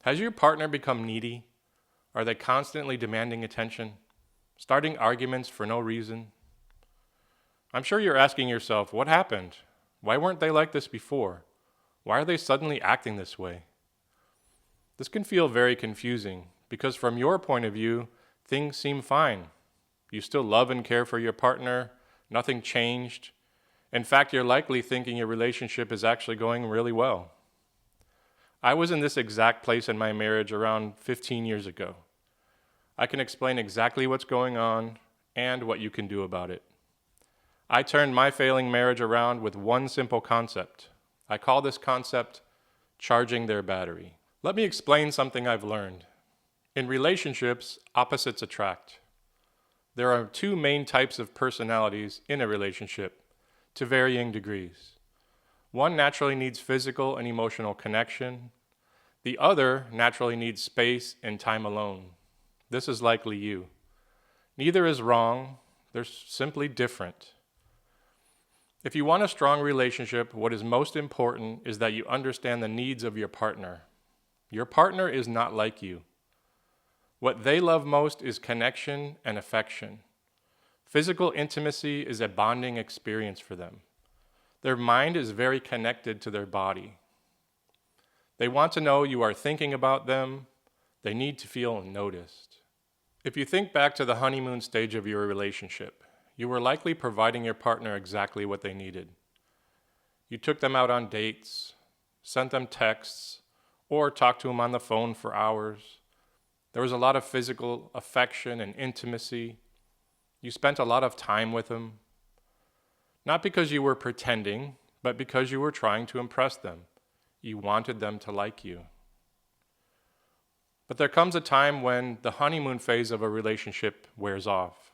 Has your partner become needy? Are they constantly demanding attention, starting arguments for no reason? I'm sure you're asking yourself, what happened? Why weren't they like this before? Why are they suddenly acting this way? This can feel very confusing because from your point of view, things seem fine. You still love and care for your partner, nothing changed. In fact, you're likely thinking your relationship is actually going really well. I was in this exact place in my marriage around 15 years ago. I can explain exactly what's going on and what you can do about it. I turned my failing marriage around with one simple concept. I call this concept charging their battery. Let me explain something I've learned. In relationships, opposites attract. There are two main types of personalities in a relationship, to varying degrees. One naturally needs physical and emotional connection. The other naturally needs space and time alone. This is likely you. Neither is wrong, they're simply different. If you want a strong relationship, what is most important is that you understand the needs of your partner. Your partner is not like you. What they love most is connection and affection. Physical intimacy is a bonding experience for them. Their mind is very connected to their body. They want to know you are thinking about them. They need to feel noticed. If you think back to the honeymoon stage of your relationship, you were likely providing your partner exactly what they needed. You took them out on dates, sent them texts, or talked to them on the phone for hours. There was a lot of physical affection and intimacy. You spent a lot of time with them. Not because you were pretending, but because you were trying to impress them. You wanted them to like you. But there comes a time when the honeymoon phase of a relationship wears off.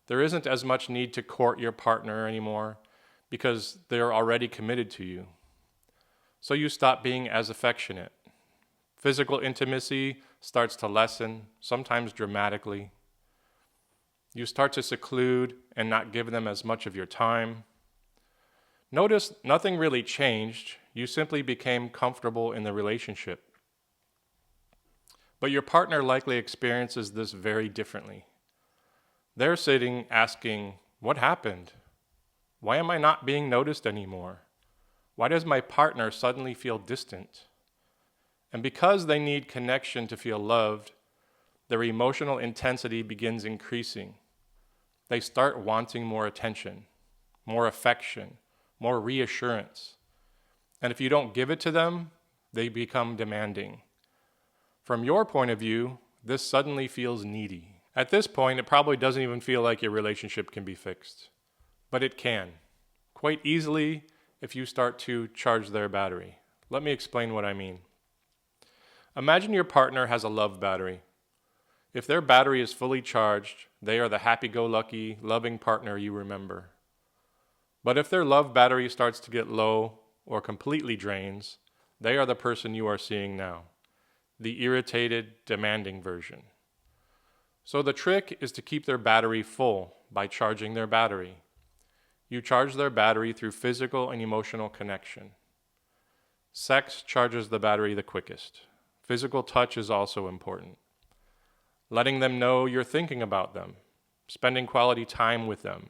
There isn't as much need to court your partner anymore because they're already committed to you. So you stop being as affectionate. Physical intimacy starts to lessen, sometimes dramatically. You start to seclude and not give them as much of your time. Notice nothing really changed. You simply became comfortable in the relationship. But your partner likely experiences this very differently. They're sitting asking, what happened? Why am I not being noticed anymore? Why does my partner suddenly feel distant? And because they need connection to feel loved, their emotional intensity begins increasing. They start wanting more attention, more affection, more reassurance. And if you don't give it to them, they become demanding. From your point of view, this suddenly feels needy. At this point, it probably doesn't even feel like your relationship can be fixed. But it can, quite easily, if you start to charge their battery. Let me explain what I mean. Imagine your partner has a love battery. If their battery is fully charged, they are the happy-go-lucky, loving partner you remember. But if their love battery starts to get low or completely drains, they are the person you are seeing now, the irritated, demanding version. So the trick is to keep their battery full by charging their battery. You charge their battery through physical and emotional connection. Sex charges the battery the quickest. Physical touch is also important. Letting them know you're thinking about them, spending quality time with them,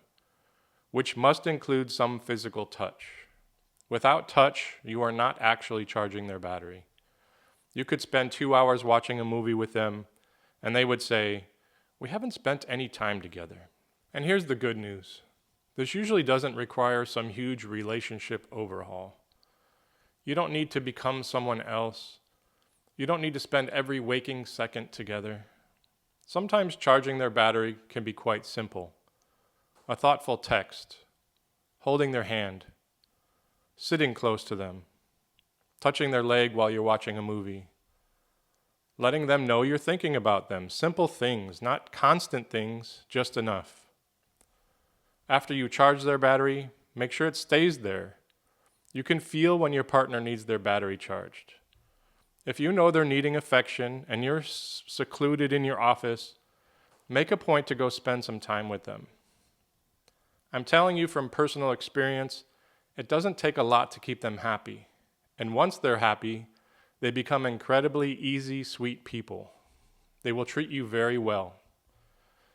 which must include some physical touch. Without touch, you are not actually charging their battery. You could spend 2 hours watching a movie with them, and they would say, "We haven't spent any time together." And here's the good news. This usually doesn't require some huge relationship overhaul. You don't need to become someone else. You don't need to spend every waking second together. Sometimes charging their battery can be quite simple. A thoughtful text, holding their hand, sitting close to them, touching their leg while you're watching a movie, letting them know you're thinking about them. Simple things, not constant things, just enough. After you charge their battery, make sure it stays there. You can feel when your partner needs their battery charged. If you know they're needing affection and you're secluded in your office, make a point to go spend some time with them. I'm telling you from personal experience, it doesn't take a lot to keep them happy. And once they're happy, They become incredibly easy, sweet people. They will treat you very well.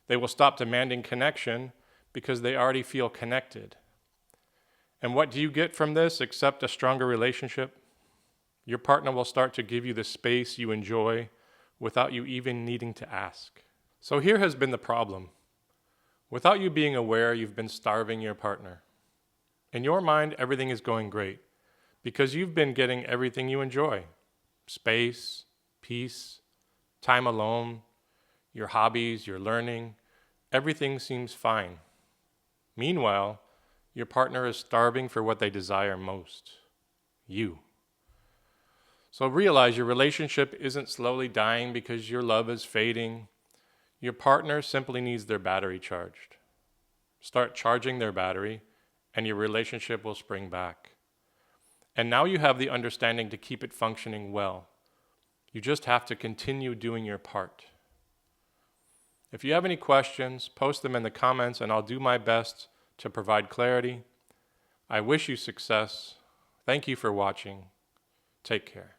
They will stop demanding connection because they already feel connected. And what do you get from this except a stronger relationship? Your partner will start to give you the space you enjoy without you even needing to ask. So here has been the problem. Without you being aware, you've been starving your partner. In your mind, everything is going great because you've been getting everything you enjoy. Space, peace, time alone, your hobbies, your learning, everything seems fine. Meanwhile, your partner is starving for what they desire most, you. So realize your relationship isn't slowly dying because your love is fading. Your partner simply needs their battery charged. Start charging their battery, and your relationship will spring back. And now you have the understanding to keep it functioning well. You just have to continue doing your part. If you have any questions, post them in the comments and I'll do my best to provide clarity. I wish you success. Thank you for watching. Take care.